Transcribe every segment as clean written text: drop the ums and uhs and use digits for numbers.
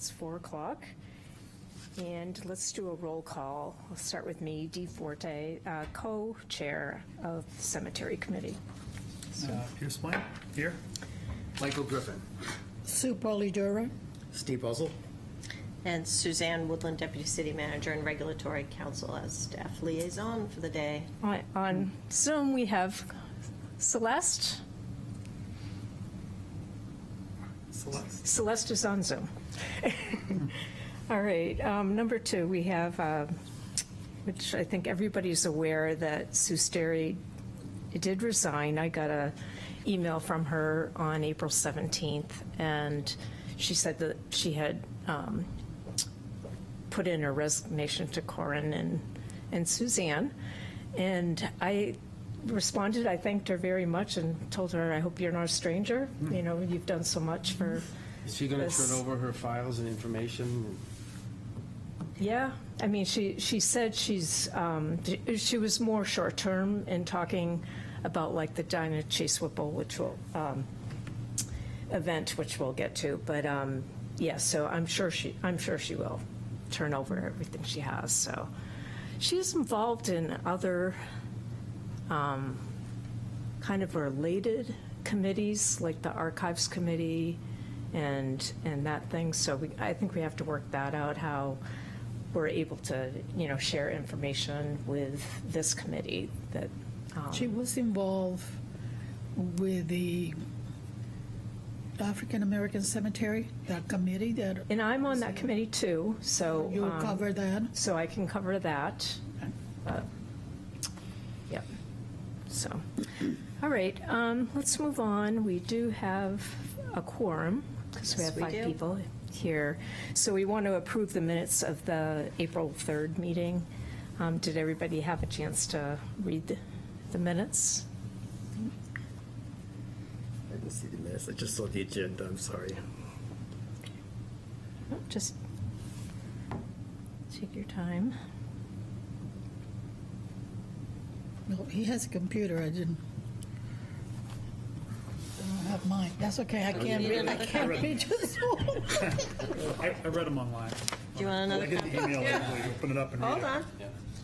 It's 4 o'clock. And let's do a roll call. I'll start with me, Dee Forte, co-chair of the Cemetery Committee. Pierce Blank, here. Michael Griffin. Sue Polidoro. Steve Buzzle. And Suzanne Woodland, Deputy City Manager and Regulatory Council as staff liaison for the day. On Zoom, we have Celeste. Celeste is on Zoom. All right, number 2, we have, which I think everybody's aware that Sue Sterry did resign. I got an email from her on April 17th, and she said that she had put in her resignation to Corin and Suzanne. And I responded, I thanked her very much and told her, I hope you're not a stranger. You know, you've done so much for Is she going to this. turn over her files and information? Yeah, I mean, she said she was more short-term in talking about like the Dinah Chase Whipple, which will, event, which we'll get to, but, yeah, so I'm sure she will turn over everything she has, so. She's involved in other, kind of related committees, like the Archives Committee and that thing, so I think we have to work that out, how we're able to, you know, share information with this committee that. She was involved with the African American Cemetery, that committee that. And I'm on that committee too, so. You'll cover that? So I can cover that. Okay. Yep. So, all right, let's move on. We do have a quorum, because we Yes, have we 5 do. people here. So we want to approve the minutes of the April 3rd meeting. Did everybody have a chance to read the minutes? I didn't see the minutes. I just saw the agenda. I'm sorry. No, just take your time. No, he has a computer, I don't have mine. That's okay, I can't need read, I another can't copy? read this one. I read them online. Do you want I another did copy? the email, I open it up and read Hold it. on.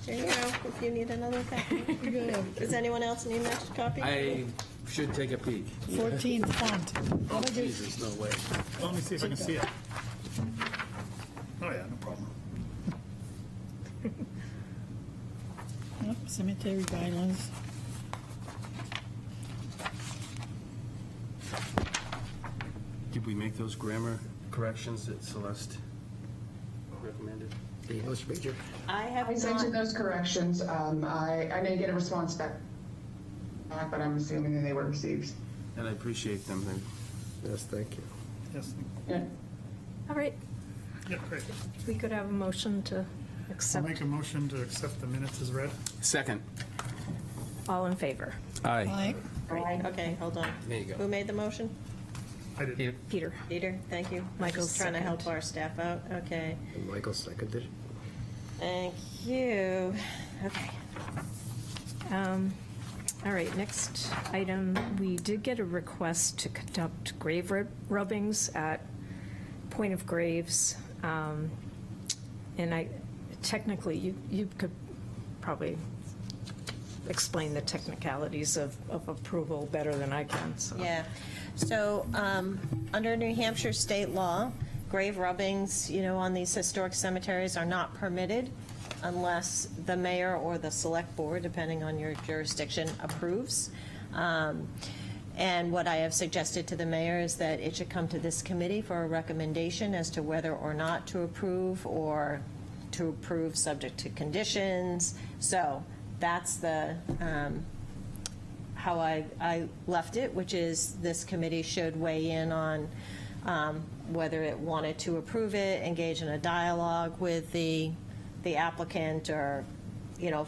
There you go, if you need another copy. Does anyone else need an extra copy? I should take a peek. 14 font. Oh, Jesus, no way. Let me see if I can see it. Oh, yeah, no problem. Yep, cemetery guidelines. Did we make those grammar corrections that Celeste recommended? The English major. I have I sent you not, those corrections. I didn't get a response back, but I'm assuming that they were received. And I appreciate them. Yes, thank you. Yes, Yeah. All right, yeah, great. we could have a motion to I'll accept. make a motion to accept the minutes as read. Second. All in favor? Aye. Aye. okay, hold on. There you go. Who made the motion? I did. Peter? Peter, thank you. Michael's Just trying to help second. our staff out, okay. And Michael seconded. Thank you. Okay. All right, next item, we did get a request to conduct grave rubbings at Point of Graves. And technically, you could probably explain the technicalities of approval better than I can, so. Yeah, so, under New Hampshire state law, grave rubbings, you know, on these historic cemeteries are not permitted unless the mayor or the select board, depending on your jurisdiction, approves. And what I have suggested to the mayor is that it should come to this committee for a recommendation as to whether or not to approve, or to approve subject to conditions. So that's the, how I left it, which is this committee should weigh in on whether it wanted to approve it, engage in a dialogue with the applicant, or, you know,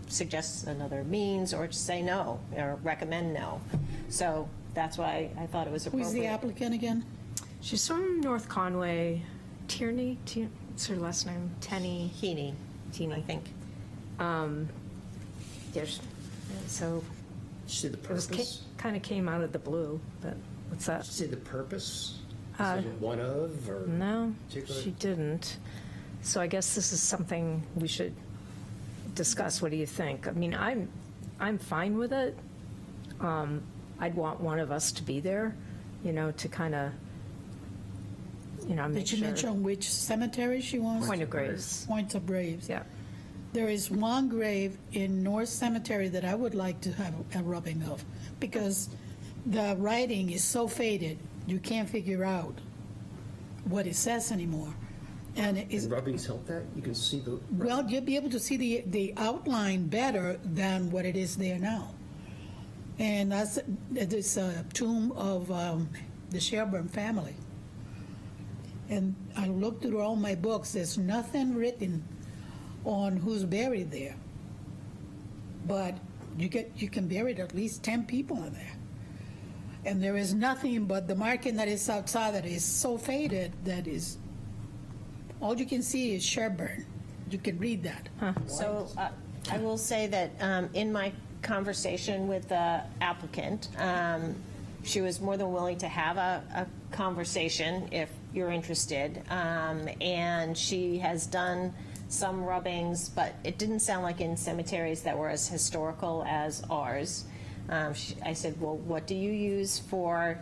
suggest another means, or just say no, or recommend no. So that's why I thought it was appropriate. Who's the applicant again? She's from North Conway. Tierney, what's her last name? Tenney. Heaney, I think. Yes. So Did you see the it was purpose? kind of came out of the blue, but what's that? Did you see the purpose? One of, or? No, Particular? she didn't. So I guess this is something we should discuss. What do you think? I mean, I'm fine with it. I'd want one of us to be there, to kind of, make Did you sure. mention which cemetery she wants? Point of Graves. Point of Graves. Yeah. There is one grave in North Cemetery that I would like to have a rubbing of, because the writing is so faded, you can't figure out what it says anymore. And it's, Does rubbings help that? You can see the. well, you'll be able to see the outline better than what it is there now. And that's, it's a tomb of the Shelburne family. And I looked through all my books, there's nothing written on who's buried there. But you can bury at least 10 people in there. And there is nothing but the marking that is outside that is so faded that is, all you can see is Shelburne. You can read that. So I will say that in my conversation with the applicant, she was more than willing to have a conversation if you're interested. And she has done some rubbings, but it didn't sound like in cemeteries that were as historical as ours. I said, well, what do you use for,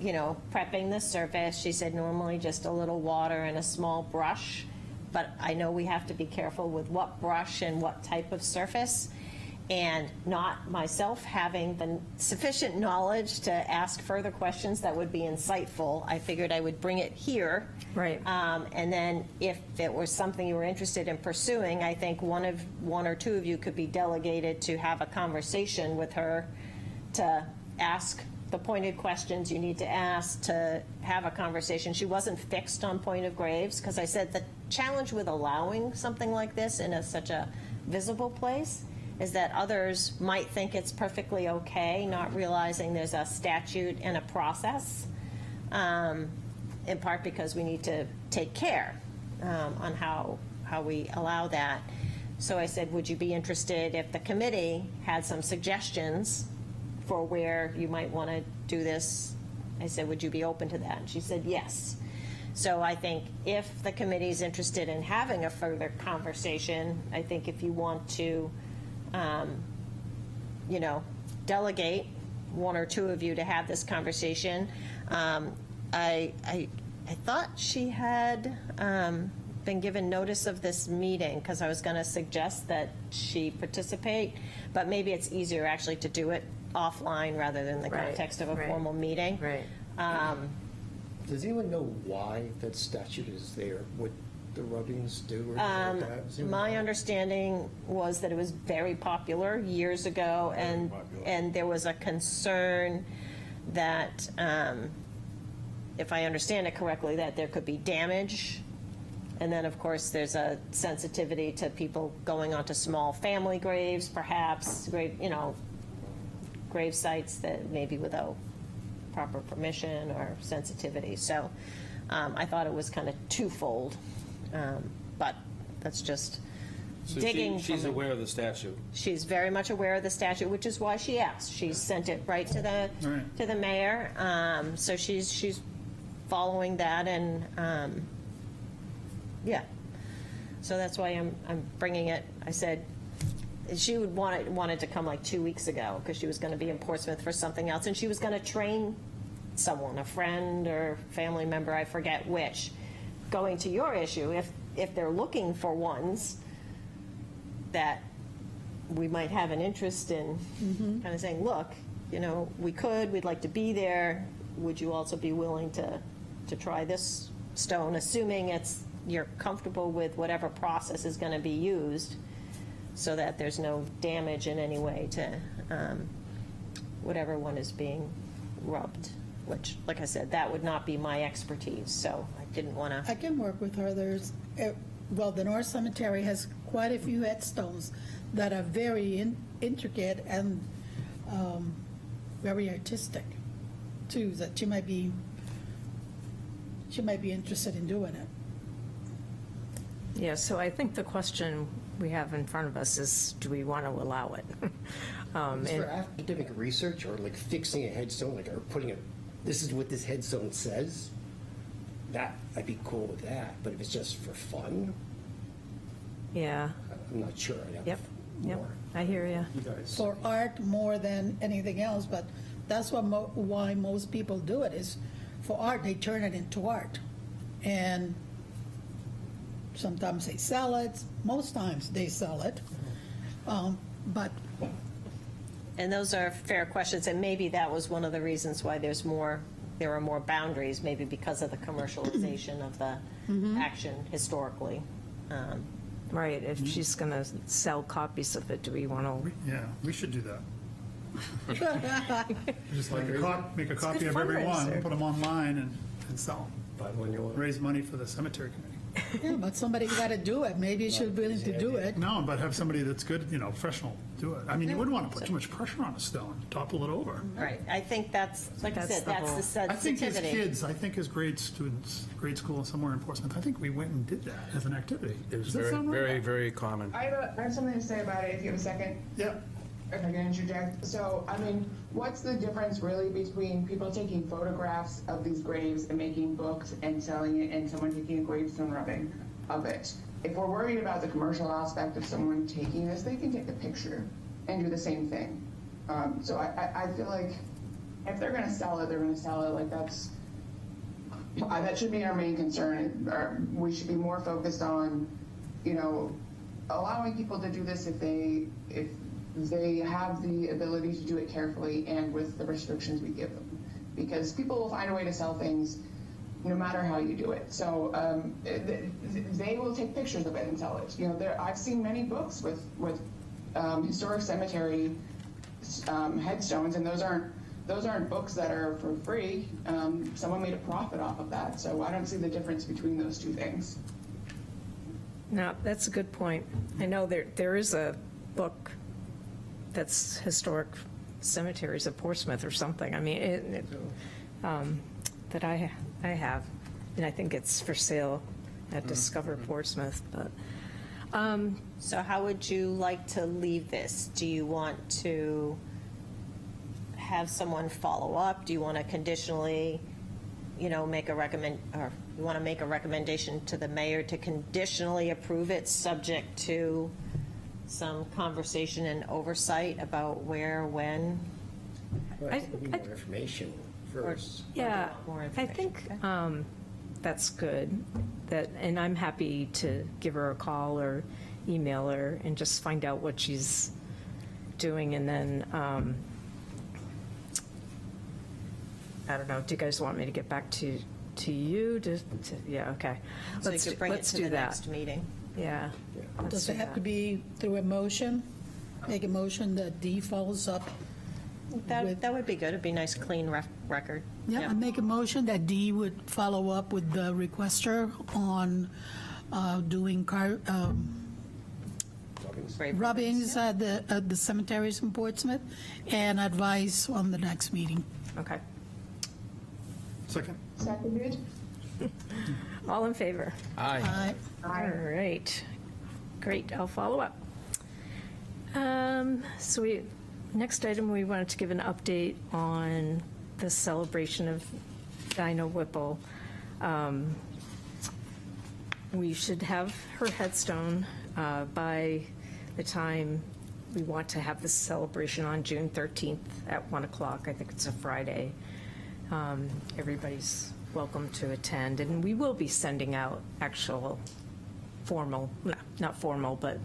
prepping the surface? She said, normally just a little water and a small brush, but I know we have to be careful with what brush and what type of surface. And not myself having the sufficient knowledge to ask further questions that would be insightful, I figured I would bring it here. Right. And then if it was something you were interested in pursuing, I think one or two of you could be delegated to have a conversation with her, to ask the pointed questions you need to ask, to have a conversation. She wasn't fixed on Point of Graves, because I said the challenge with allowing something like this in such a visible place is that others might think it's perfectly okay, not realizing there's a statute and a process, in part because we need to take care on how we allow that. So I said, would you be interested if the committee had some suggestions for where you might want to do this? I said, would you be open to that? And she said, yes. So I think if the committee's interested in having a further conversation, I think if you want to delegate one or two of you to have this conversation. I thought she had been given notice of this meeting, because I was going to suggest that she participate, but maybe it's easier actually to do it offline rather than the Right, context of a right, formal meeting. Right. Does anyone know why that statute is there? What the rubbings do or anything like that? Does anyone My know? understanding was that it was very popular years ago, and there was a concern that, if I understand it correctly, that there could be damage. And then, of course, there's a sensitivity to people going onto small family graves, perhaps, grave sites that maybe without proper permission or sensitivity. So I thought it was kind of twofold, but that's just So digging. she's from aware of the statute. She's very much aware of the statute, which is why she asked. She sent it right to the mayor. So she's following that, and yeah. So that's why I'm bringing it. I said she wanted to come like 2 weeks ago, because she was going to be in Portsmouth for something else, and she was going to train someone, a friend or family member, I forget which. Going to your issue, if they're looking for ones that we might have an interest in, kind of saying, look, we'd like to be there. Would you also be willing to try this stone, assuming you're comfortable with whatever process is going to be used, so that there's no damage in any way to whatever one is being rubbed, which, like I said, that would not be my expertise, so I didn't want I to. can work with her. There's, the North Cemetery has quite a few headstones that are very intricate and very artistic, too, that she might be interested in doing it. Yeah, so I think the question we have in front of us is, do we want to allow it? Is for academic research or like fixing a headstone, like or putting this is what this headstone says? that, I'd be cool with that, but if it's just for fun, Yeah, I'm not sure. I'd have yep, yep, more. I hear you. You guys. For art more than anything else, but that's why most people do it, is for art, they turn it into art. And sometimes they sell it, most times they sell it. But And those are fair questions, and maybe that was one of the reasons why there are more boundaries, maybe because of the commercialization of the action historically. Right, if she's going to sell copies of it, do we want to? Yeah, we should do that. Just like make a copy good of every one, fundraiser. put them online and sell them. Buy one you want. Raise money for the cemetery committee. yeah, but somebody got to do it. Maybe you should be willing to do it. No, but have somebody that's good, professional, do it. I mean, you wouldn't want to put too much pressure on a stone, topple it over. Right, I think that's, like I That's said, the that's the whole- I think as sensitivity. kids, as grade students, grade school somewhere in Portsmouth, I think we went and did that as an activity. It was Does that very, sound right? very, very common. I have something to say about it, if you have a second. Yeah. If I can interject. So, I mean, what's the difference really between people taking photographs of these graves and making books and selling it, and someone taking a gravestone rubbing of it? If we're worried about the commercial aspect of someone taking this, they can take a picture and do the same thing. So I feel like if they're gonna sell it, they're gonna sell it. Like that should be our main concern. We should be more focused on, allowing people to do this if they have the ability to do it carefully and with the restrictions we give them. Because people will find a way to sell things no matter how you do it. So they will take pictures of it and sell it. I've seen many books with historic cemetery headstones, and those aren't books that are for free. Someone made a profit off of that. So I don't see the difference between those two things. No, that's a good point. I know there is a book that's historic cemeteries of Portsmouth or something. I mean, that I have, and I think it's for sale at Discover Portsmouth. But So how would you like to leave this? Do you want to have someone follow up? Do you want to conditionally, make a or you want to make a recommendation to the mayor to conditionally approve it, subject to some conversation and oversight about where, when? Well, I think we need more information first. yeah, More I information, think okay. that's good. And I'm happy to give her a call or email her and just find out what she's doing, and then I don't know. Do you guys want me to get back to you? Yeah, okay. So you could bring it Let's to do the that. next meeting. Yeah. let's does do it have that. to be through a motion? Make a motion that D follows up? That would be good. It'd be a nice, clean record. Yeah, I make a motion that D would follow up with the requester on doing Great. rubbings at the cemeteries in Portsmouth, and advice on the next meeting. Okay. Second? Seconded? All in favor? Aye. All right. Great, I'll follow up. Next item, we wanted to give an update on the celebration of Dinah Whipple. We should have her headstone by the time we want to have this celebration on June 13th at 1 o'clock. I think it's a Friday. Everybody's welcome to attend, and we will be sending out actual formal, not formal, but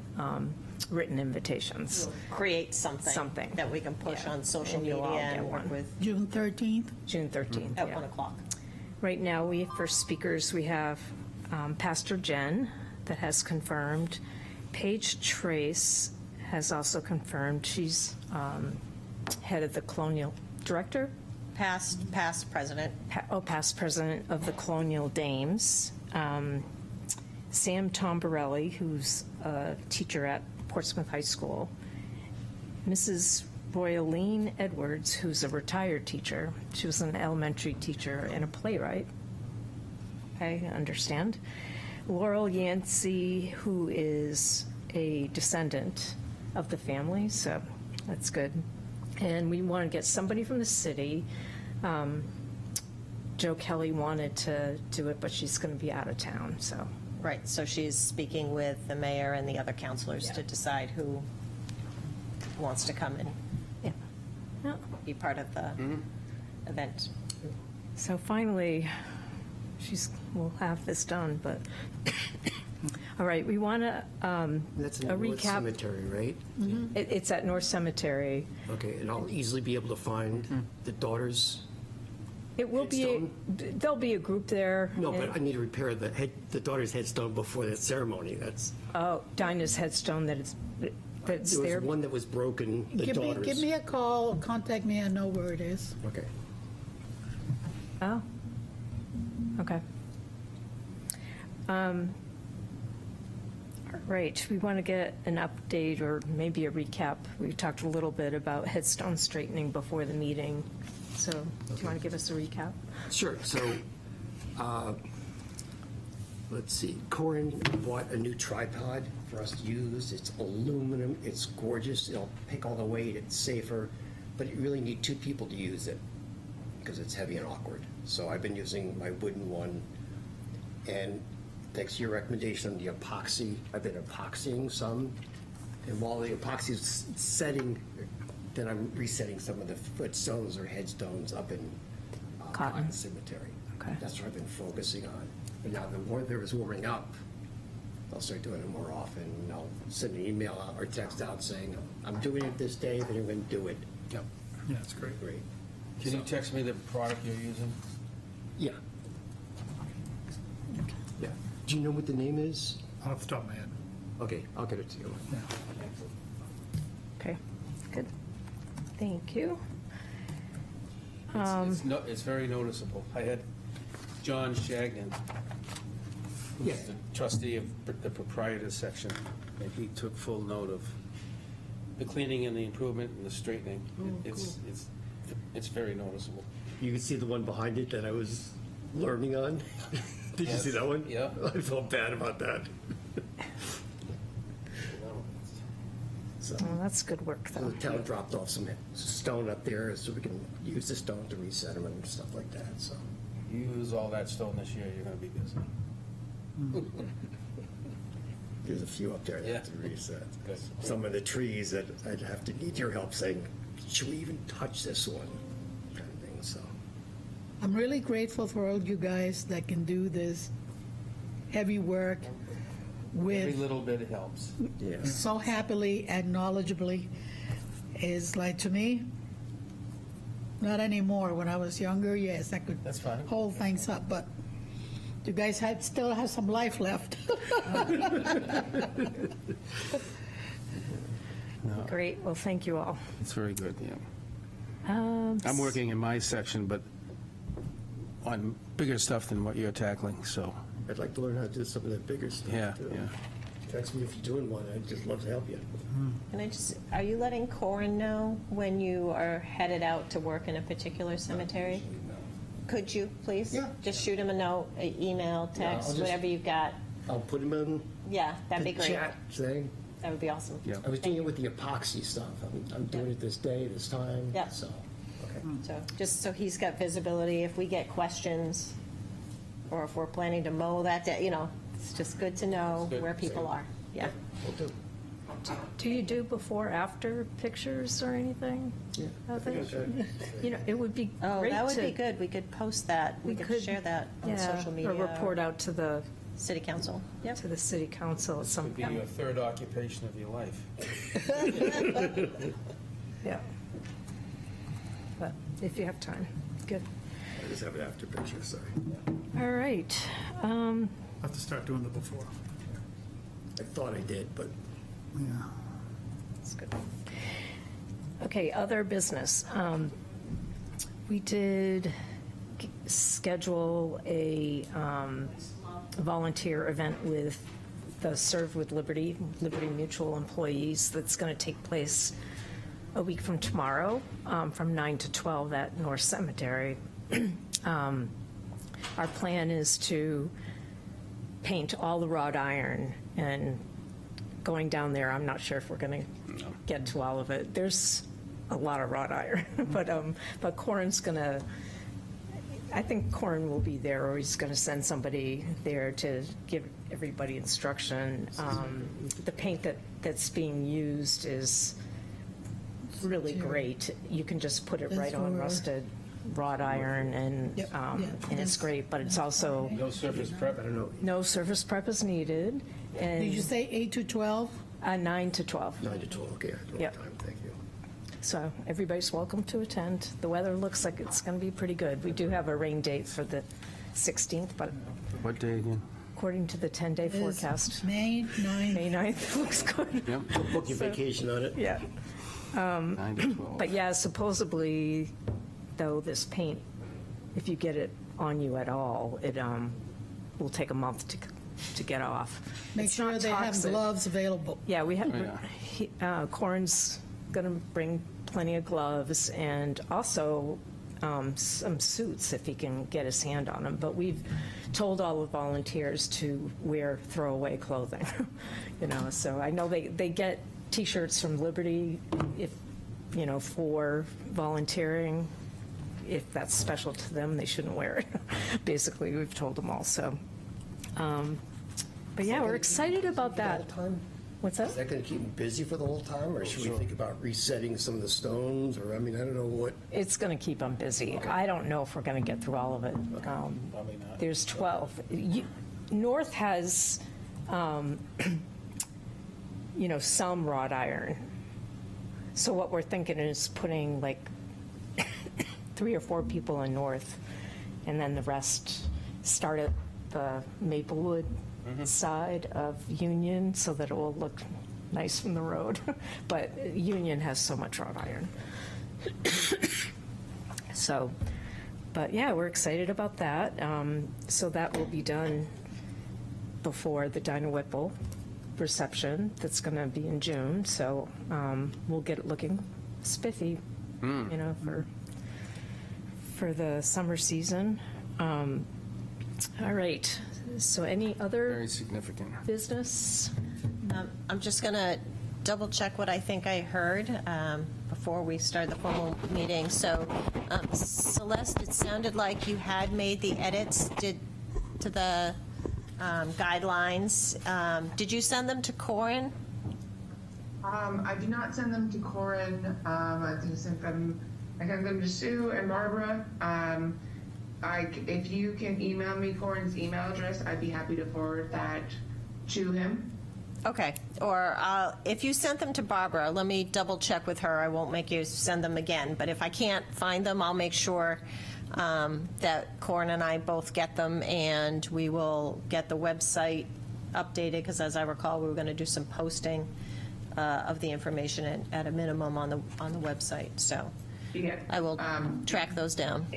written invitations. Create something. That we can push Yeah. on social And you'll media all get and work one. with June 13th? June 13th, at yeah. 1 o'clock. Right now, for speakers, we have Pastor Jen that has confirmed. Paige Trace has also confirmed. She's head of the Colonial Director, Past president. past president of the Colonial Dames. Sam Tombarelli, who's a teacher at Portsmouth High School. Mrs. Royaline Edwards, who's a retired teacher. She was an elementary teacher and a playwright. I understand. Laurel Yancey, who is a descendant of the family, so that's good. And we want to get somebody from the city. Joe Kelly wanted to do it, but she's going to be out of town, so. Right, so she's speaking with the mayor and the other councilors to decide who wants to come and Yeah. be part of the event. So finally, we'll have this done, but, all right, we want to, That's in a North recap. Cemetery, right? It's at North Cemetery. Okay, and I'll easily be able to find the daughters. It will be, there'll be a group there. No, but I need to repair the daughter's headstone before that ceremony. Oh, Dinah's headstone that's There there. was one that was broken, the daughter's. Give me a call, contact me, I know where it is. Okay. Oh, okay. All right, we want to get an update or maybe a recap. We talked a little bit about headstone straightening before the meeting. So do you want to give us a recap? Sure, so, let's see, Corin bought a new tripod for us to use. It's aluminum, it's gorgeous, it'll pick all the weight, it's safer, but you really need two people to use it because it's heavy and awkward. So I've been using my wooden one, and thanks to your recommendation on the epoxy, I've been epoxying some, and while the epoxy is setting, then I'm resetting some of the footstones or headstones up in Cotton. Cemetery. Okay. That's what I've been focusing on. But now the weather is warming up, I'll start doing it more often. I'll send an email out or text out saying, I'm doing it this day, if anyone do it. Yep. Yeah, it's great. Great. Can you text me the product you're using? Yeah. Yeah. Do you know what the name is? Off the top of my head. Okay, I'll get it to you. Yeah. Okay, good. Thank you. It's very noticeable. I had John Shagnon, who's Yeah. the trustee of the proprietors section, and he took full note of the cleaning and the improvement and the straightening. It's very noticeable. You can see the one behind it that I was learning on. Did you see that one? Yeah. I felt bad about that. So, Well, that's good work, so though. the town dropped off some stone up there so we can use the stone to reset them and stuff like that, so. You use all that stone this year, you're gonna be busy. There's a few up there that have to reset. Some of the trees that I'd have to need your help saying, should we even touch this one? Kind of thing, so. I'm really grateful for all you guys that can do this heavy work Every with little bit helps. Yeah. so happily and knowledgeably. Is like, to me, not anymore. When I was younger, yes, I could That's fine. hold things up, but you guys still have some life left. Great, well, thank you all. It's very good, yeah. Um, I'm working in my section, but on bigger stuff than what you're tackling, so, I'd like to learn how to do some of that bigger stuff. yeah, too. yeah. Text me if you're doing one, I'd just love to help you. Can I just, are you letting Corin know when you are headed out to work in a particular cemetery? Could you, please? Yeah. Just shoot him a note, an email, Yeah, I'll text, just- whatever you've got. I'll put them in Yeah, that'd be the great. chat thing. That would be awesome. Yeah. I was doing it with the epoxy stuff. I'm doing it this day, this time. Yeah. So, okay. So, just so he's got visibility, if we get questions, or if we're planning to mow that day, it's just good to know Good. where people are. Yeah. Will do. Do you do before, after pictures or anything? Yeah. of it? It would be Oh, great that would be to- good. We could post that. We could share that on Yeah, social media. or report out to the City council. Yep. to the city council at some Could be your third occupation of your life. Yeah. But if you have time, good. I just have an after picture, sorry. All right. I'll have to start doing the before. I thought I did, but Yeah. That's good. Okay, other business. We did schedule a volunteer event with the Serve with Liberty Mutual employees that's going to take place a week from tomorrow, from 9 to 12 at North Cemetery. Our plan is to paint all the wrought iron, and going down there, I'm not sure if we're going to get to all of it. There's a lot of wrought iron, but Corin's going to I think Corin will be there, or he's going to send somebody there to give everybody instruction. The paint that's being used is really great. You can just put it That's right on for- rusted wrought iron, and Yep, yeah, and it's that's- great, but it's also, No surface prep? I don't know, no surface prep is needed, Did you and say 8 to 12? 9 to 12. 9 to 12, okay, I have Yep. time, thank you. So everybody's welcome to attend. The weather looks like it's going to be pretty good. We do have a rain date for the 16th, but What day again? according to the 10-day It's forecast, May 9th. May 9th looks good. Yep, Book your vacation on it. Yeah. 9 to 12. But yeah, supposedly, though, this paint, if you get it on you at all, it will take a month to get off. Make It's sure not they have toxic. gloves available. Yeah, we have, Oh, yeah. Corin's going to bring plenty of gloves and also some suits if he can get his hand on them. But we've told all the volunteers to wear throwaway clothing, so I know they get T-shirts from Liberty if, for volunteering. If that's special to them, they shouldn't wear it. Basically, we've told them all, so. But yeah, we're excited about that. What's Is that? that going to keep them busy for the whole time, or should we think about resetting some of the stones, or, I mean, I don't know what, It's going to keep them busy. I don't know if we're going to get through all of it. Probably not. There's 12. North has, some wrought iron. So what we're thinking is putting like 3 or 4 people in North, and then the rest start at the Maplewood side of Union so that it will look nice from the road. But Union has so much wrought iron. So, but yeah, we're excited about that. So that will be done before the Dinah Whipple reception that's going to be in June. So we'll get it looking spiffy, for the summer season. All right. So any other Very significant. business? I'm just going to double check what I think I heard before we start the formal meeting. So Celeste, it sounded like you had made the edits to the guidelines. Did you send them to Corin? I did not send them to Corin. I sent them to Sue and Barbara. If you can email me Corin's email address, I'd be happy to forward that to him. Okay, or if you sent them to Barbara, let me double check with her. I won't make you send them again, but if I can't find them, I'll make sure that Corin and I both get them, and we will get the website updated, because as I recall, we were going to do some posting of the information at a minimum on the website, so Yeah. I will track those down.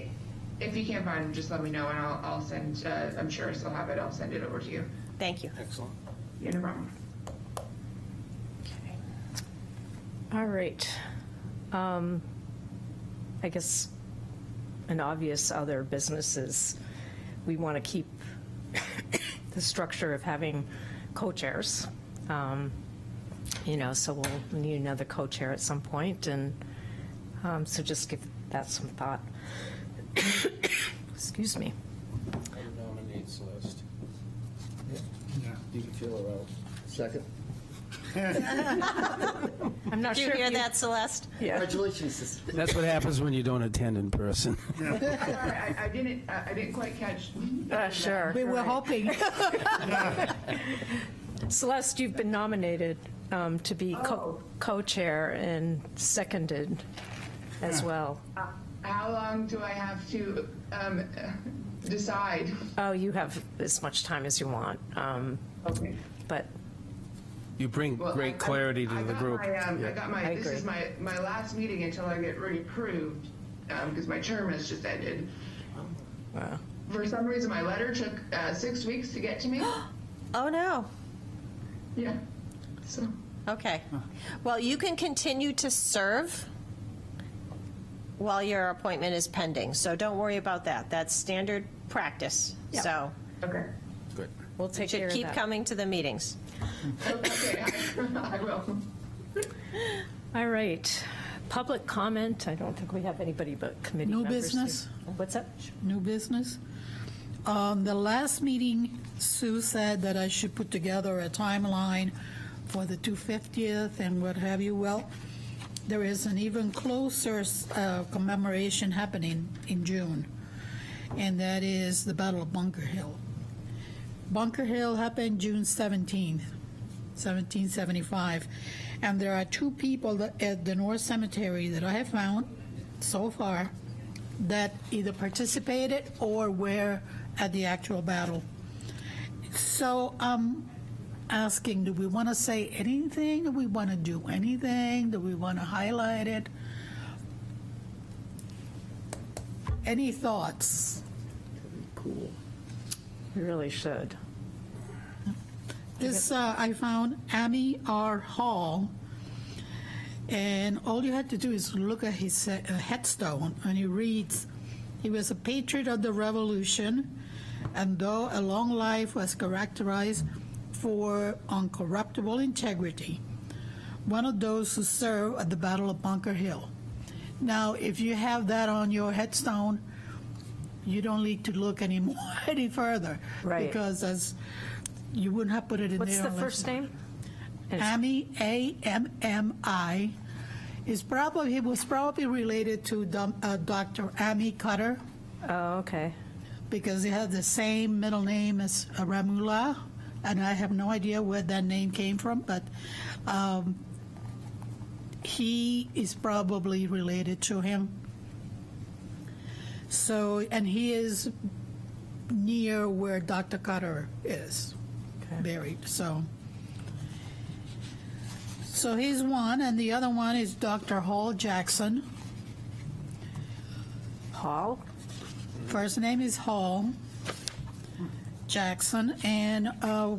If you can't find them, just let me know, and I'll send. I'm sure I still have it. I'll send it over to you. Thank you. Excellent. Yeah, no problem. All right. I guess an obvious other business is we want to keep the structure of having co-chairs. So we'll need another co-chair at some point, and so just give that some thought. Excuse me. I would nominate Celeste. Yeah. You can feel her out. second? I'm not Did you sure. hear that, Celeste? Yeah. Congratulations. That's what happens when you don't attend in person. Sorry, I didn't quite catch. Sure. We were hoping. Celeste, you've been nominated to be Oh. co-chair and seconded as well. How long do I have to decide? Oh, you have as much time as you want, Okay. but You bring Well, great I clarity to got the group. I got my. I This agree. is my last meeting until I get reapproved because my term has just ended. For some reason, my letter took 6 weeks to get to me. Oh, no. Yeah. So. Okay. Well, you can continue to serve while your appointment is pending, so don't worry about that. That's standard practice. Yeah. So Okay. Good. we'll you take care should of keep that. coming to the meetings. Okay. I will. All right. Public comment, I don't think we have anybody but committee New members. business? What's that? New business. The last meeting, Sue said that I should put together a timeline for the 250th and what have you. Well, there is an even closer commemoration happening in June, and that is the Battle of Bunker Hill. Bunker Hill happened June 17th, 1775, and there are two people at the North Cemetery that I have found so far that either participated or were at the actual battle. So I'm asking, do we want to say anything? Do we want to do anything? Do we want to highlight it? Any thoughts? Cool. We really should. This, I found Amy R. Hall, and all you had to do is look at his headstone, and he reads, "He was a patriot of the Revolution, and though a long life was characterized for uncorruptible integrity, one of those who served at the Battle of Bunker Hill." Now, if you have that on your headstone, you don't need to look any further. Right. Because as you wouldn't have put it in What's there the unless- first name? Ammi, A-M-M-I, he was probably related to Dr. Ammi Cutter, Oh, okay. because he had the same middle name as Ramula, and I have no idea where that name came from, but he is probably related to him. So, and he is near where Dr. Cutter is buried, so he's one, and the other one is Dr. Hall Jackson. Hall? First name is Hall Jackson, and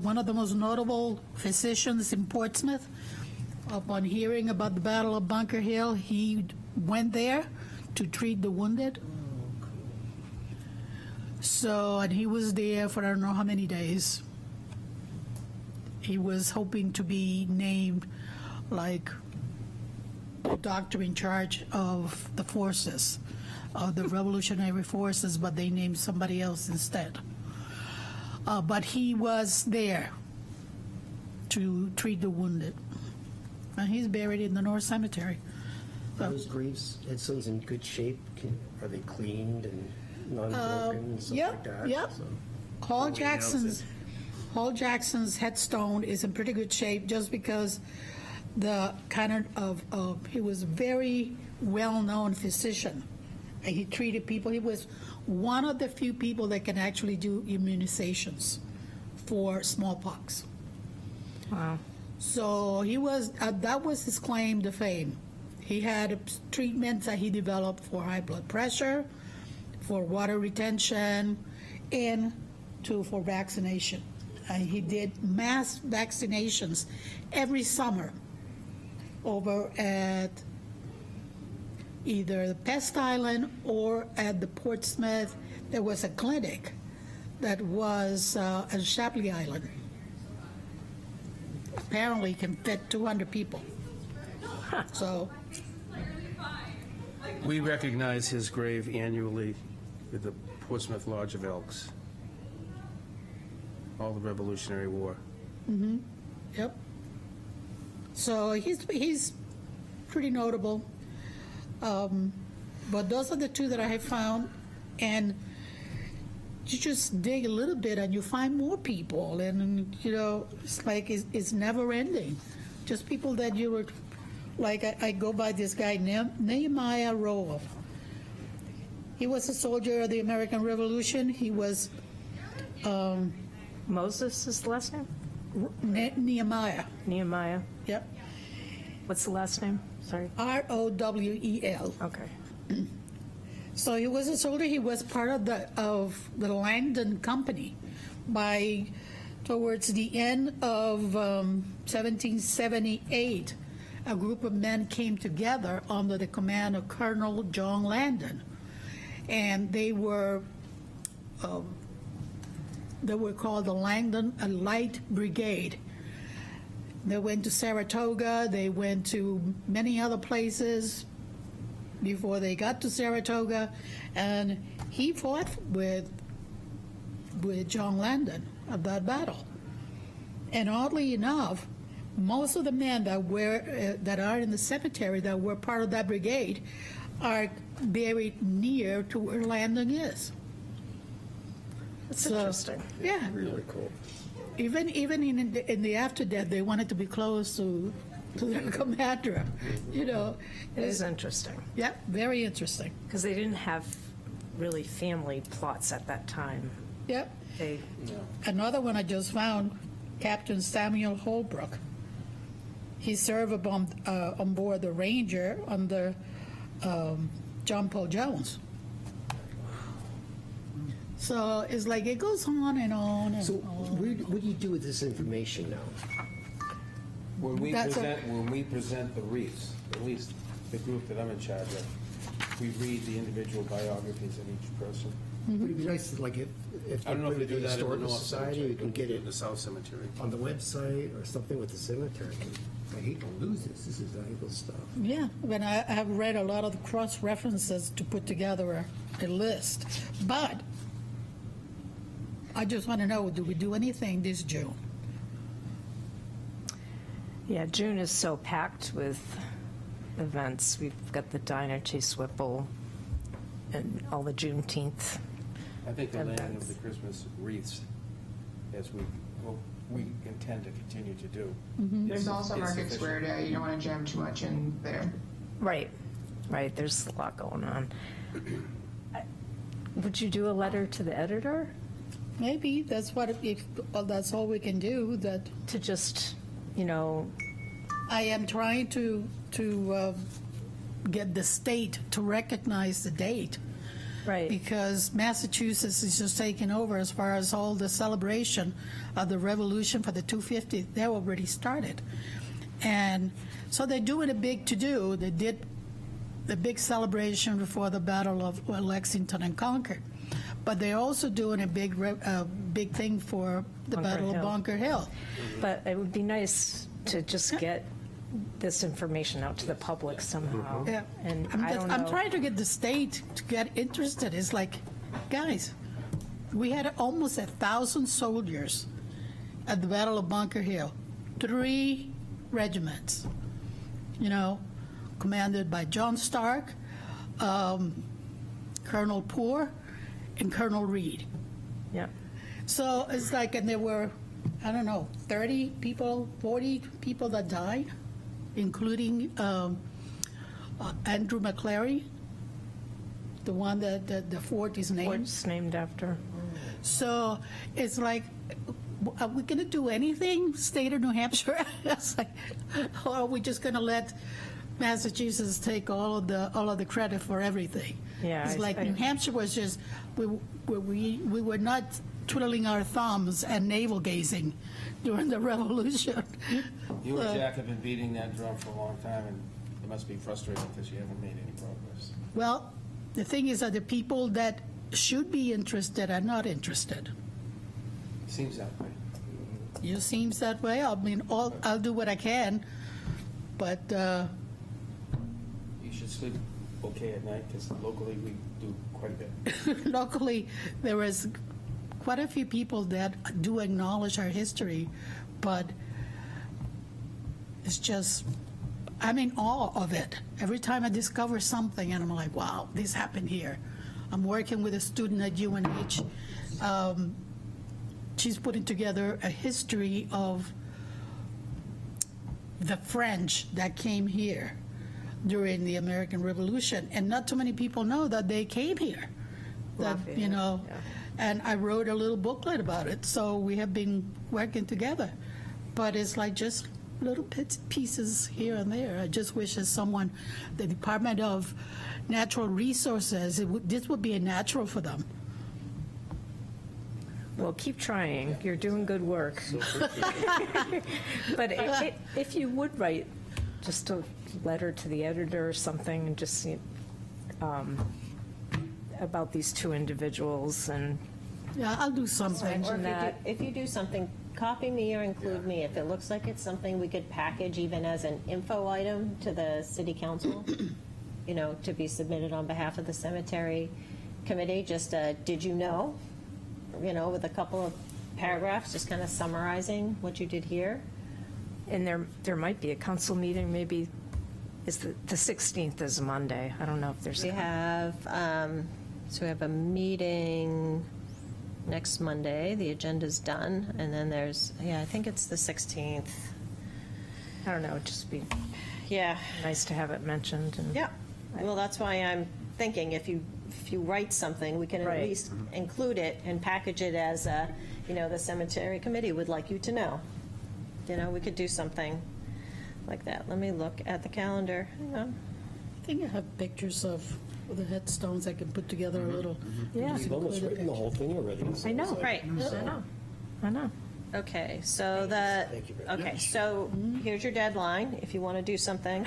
one of the most notable physicians in Portsmouth. Upon hearing about the Battle of Bunker Hill, he went there to treat the wounded. So, and he was there for I don't know how many days. He was hoping to be named like the doctor in charge of the forces, of the revolutionary forces, but they named somebody else instead. But he was there to treat the wounded. And he's buried in the North Cemetery. Are those graves, headstones in good shape? Are they cleaned and non-broken and stuff like that? Yep. So- Hall Jackson's headstone is in pretty good shape, just because the kind of he was a very well-known physician. And he treated people. He was one of the few people that can actually do immunizations for smallpox. Wow. So he was, that was his claim to fame. He had treatments that he developed for high blood pressure, for water retention, and for vaccination. And he did mass vaccinations every summer over at either the Pest Island or at the Portsmouth. There was a clinic that was at Shapley Island. Apparently can fit 200 people. So, We recognize his grave annually with the Portsmouth Lodge of Elks. All the Revolutionary War. yep. So he's pretty notable. But those are the two that I have found, and you just dig a little bit and you find more people, and it's like it's never ending. Just people that you were, like I go by this guy Nehemiah Rowell. He was a soldier of the American Revolution. He was Moses is the last name? Nehemiah. Nehemiah. Yep. What's the last name? Sorry. Rowell. Okay. So he was a soldier. He was part of the Langdon Company. Towards the end of 1778, a group of men came together under the command of Colonel John Langdon, and they were called the Langdon Light Brigade. They went to Saratoga. They went to many other places, before they got to Saratoga, and he fought with John Landon of that battle. And oddly enough, most of the men that are in the cemetery that were part of that brigade are buried near to where Landon is. That's So, interesting. Yeah, Really cool. even in the after death, they wanted to be close to their commander. You know, It is interesting, yeah, very interesting. because they didn't have really family plots at that time. Yep. They, Another one I just found, Captain Samuel Holbrook. He served on board the Ranger under John Paul Jones. So it's like it goes on and on and So on. what do you do with this information now? When we That's a- present the wreaths, at least the group that I'm in charge of, we read the individual biographies of each person. Would it be nice, to, like, if I don't know if they they put do it in the that in the Historical North Society, Cemetery. you can get it The South Cemetery. on the website or something with the cemetery. I hate to lose this. This is valuable stuff. Yeah, when I have read a lot of the cross references to put together a list. But I just want to know, do we do anything this June? yeah, June is so packed with events. We've got the Diner Chase Whipple and all the Juneteenth. I think the laying of Events. the Christmas wreaths, as we intend to continue to do. There's is- also is Market sufficient. Square Day. You don't want to jam too much in there. Right, right, there's a lot going on. Would you do a letter to the editor Maybe that's what, if that's all we can do, that to just, you know, I am trying to get the state to recognize the date, right, because Massachusetts is just taking over as far as all the celebration of the revolution for the 250. They already started. And so they're doing a big to-do. They did the big celebration before the Battle of Lexington and Concord. But they're also doing a big thing for the Bunker Battle Hill. of Bunker Hill. but it would be nice to just get this information out to the public somehow. Yeah. And I'm I don't I'm know. trying to get the state to get interested. It's like, guys, we had almost 1,000 soldiers at the Battle of Bunker Hill, 3 regiments, you know, commanded by John Stark, Colonel Poor, and Colonel Reed. Yeah, So it's like, and there were, I don't know, 30 people, 40 people that died, including Andrew McClary, the one that the fort is named. Fort's named after. So it's like, are we going to do anything, state of New Hampshire? It's like, or are we just going to let Massachusetts take all of the credit for everything? Yeah, It's like I- New Hampshire was just, we were not twiddling our thumbs and navel gazing during the revolution. You and Jack have been beating that drum for a long time, and it must be frustrating because you haven't made any progress. Well, the thing is that the people that should be interested are not interested. Seems that way. It seems that way. I mean, I'll do what I can, but You should sleep okay at night, because locally we do quite a bit. locally, there is quite a few people that do acknowledge our history, but it's just, I'm in awe of it. Every time I discover something and I'm like, wow, this happened here. I'm working with a student at UNH. She's putting together a history of the French that came here during the American Revolution, and not too many people know that they came here. That, you Lafayette, know, yeah. and I wrote a little booklet about it, so we have been working together. But it's like just little pieces here and there. I just wish that someone, the Department of Natural Resources, this would be a natural for them. Well, keep trying. You're doing good work. But if you would write just a letter to the editor or something, and just about these 2 individuals, and Yeah, I'll do something. Or that. if you do something, copy me or include me. If it looks like it's something we could package even as an info item to the city council, to be submitted on behalf of the cemetery committee, just a, did you know? With a couple of paragraphs, just kind of summarizing what you did here. And there might be a council meeting, maybe, is the 16th is a Monday. I don't know if there's. We have, so we have a meeting next Monday, the agenda's done, and then there's, I think it's the 16th. I don't know, it'd just be Yeah, nice to have it mentioned. And yeah, well, that's why I'm thinking if you write something, we can at Right. least include it and package it as a, the cemetery committee would like you to know. We could do something like that. Let me look at the calendar, hang on. I think I have pictures of the headstones I can put together a little. Yeah. just You've almost include a written the whole thing already. I know. Right. I know. Okay, so Thank you very okay, much. so here's your deadline, if you want to do something.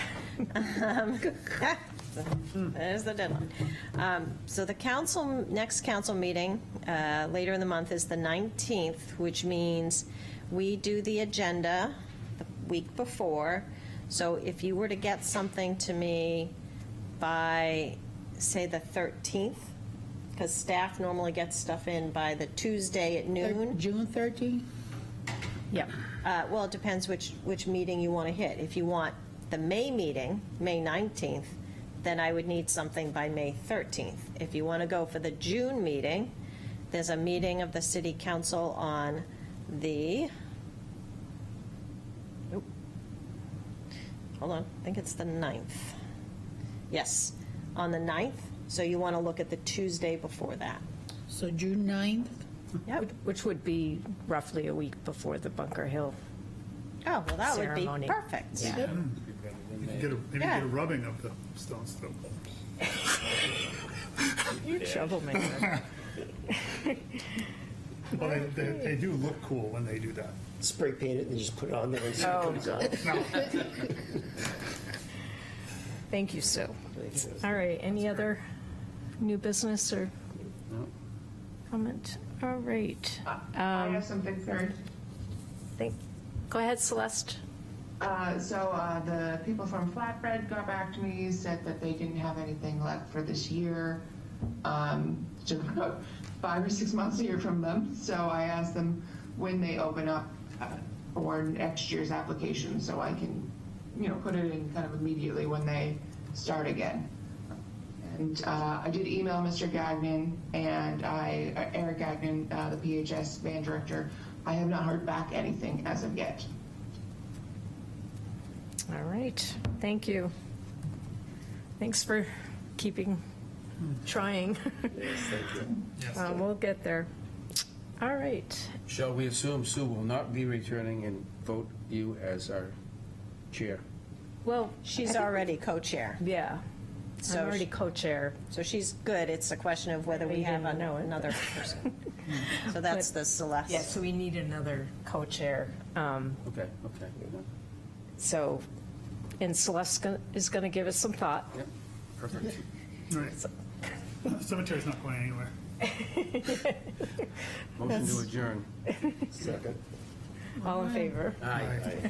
There's the deadline. So the next council meeting, later in the month, is the 19th, which means we do the agenda the week before. So if you were to get something to me by, say, the 13th, because staff normally gets stuff in by the Tuesday at noon. June 13th? Yeah. Well, it depends which meeting you want to hit. If you want the May meeting, May 19th, then I would need something by May 13th. If you want to go for the June meeting, there's a meeting of the city council on the, hold on, I think it's the 9th. Yes, on the 9th, so you want to look at the Tuesday before that. So June 9th? Yep. Which would be roughly a week before the Bunker Hill. Oh, well, that would be Ceremony. perfect. Yeah. Maybe Yeah. get a rubbing of the stones too. You troublemaker. Well, they do look cool when they do that. Spray paint it and just put it on there and see what Oh. comes out. Thank you, Sue. All right, any other new business or comment? All right. I have something third. Go ahead, Celeste. The people from Flatbread got back to me, said that they didn't have anything left for this year. Took about 5 or 6 months to hear from them. So I asked them when they open up for next year's application, so I can, put it in kind of immediately when they start again. And I did email Mr. Gagnon and Eric Gagnon, the PHS band director. I have not heard back anything as of yet. All right, thank you. Thanks for trying. We'll get there. All right. Shall we assume Sue will not be returning and vote you as our chair? Well, She's already co-chair, yeah, So I'm already co-chair. so she's good. It's a question of whether we We have didn't know it. another person. So that's the Celeste. Yeah, so we need another co-chair. Okay. So, and Celeste is going to give us some thought. Yep, perfect. All right. Cemetery's not going anywhere. Motion to adjourn. Second. All in favor? Aye.